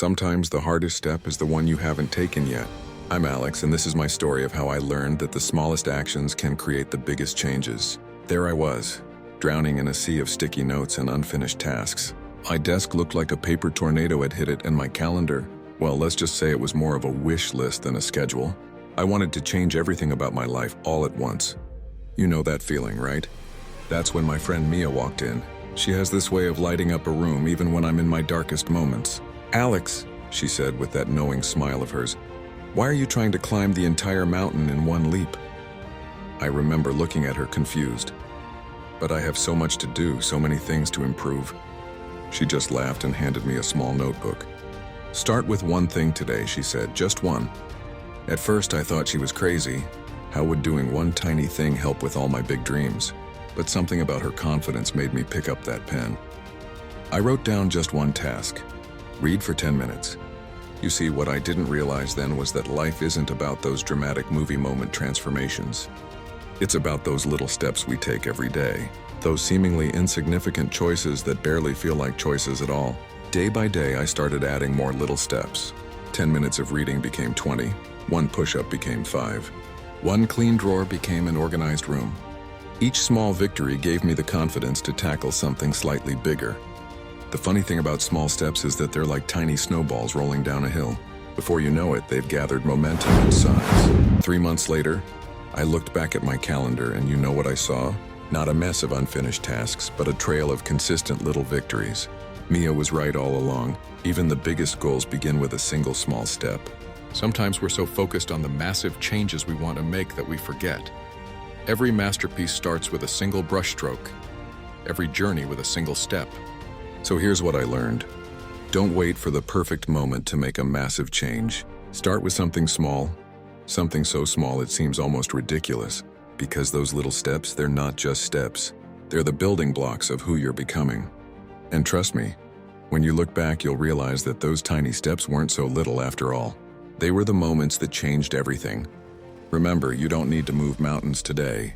Sometimes the hardest step is the one you haven't taken yet. I'm Alex, and this is my story of how I learned that the smallest actions can create the biggest changes. There I was, drowning in a sea of sticky notes and unfinished tasks. My desk looked like a paper tornado had hit it, and my calendar, well, let's just say it was more of a wish list than a schedule. I wanted to change everything about my life all at once. You know that feeling, right? That's when my friend Mia walked in. She has this way of lighting up a room even when I'm in my darkest moments. "Alex," she said with that knowing smile of hers, "why are you trying to climb the entire mountain in one leap?" I remember looking at her confused. "But I have so much to do, so many things to improve." She just laughed and handed me a small notebook. "Start with one thing today," she said, "just one." At first I thought she was crazy. How would doing one tiny thing help with all my big dreams? But something about her confidence made me pick up that pen. I wrote down just one task: read for 10 minutes. You see, what I didn't realize then was that life isn't about those dramatic movie moment transformations. It's about those little steps we take every day, those seemingly insignificant choices that barely feel like choices at all. Day by day, I started adding more little steps. 10 minutes of reading became 20, one push-up became 5, one clean drawer became an organized room. Each small victory gave me the confidence to tackle something slightly bigger. The funny thing about small steps is that they're like tiny snowballs rolling down a hill. Before you know it, they've gathered momentum and size. 3 months later, I looked back at my calendar, and you know what I saw? Not a mess of unfinished tasks, but a trail of consistent little victories. Mia was right all along. Even the biggest goals begin with a single small step. Sometimes we're so focused on the massive changes we want to make that we forget. Every masterpiece starts with a single brushstroke, every journey with a single step. So here's what I learned. Don't wait for the perfect moment to make a massive change. Start with something small, something so small it seems almost ridiculous. Because those little steps, they're not just steps. They're the building blocks of who you're becoming. And trust me, when you look back, you'll realize that those tiny steps weren't so little after all. They were the moments that changed everything. Remember, you don't need to move mountains today.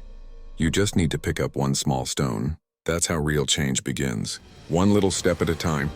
You just need to pick up one small stone. That's how real change begins. One little step at a time.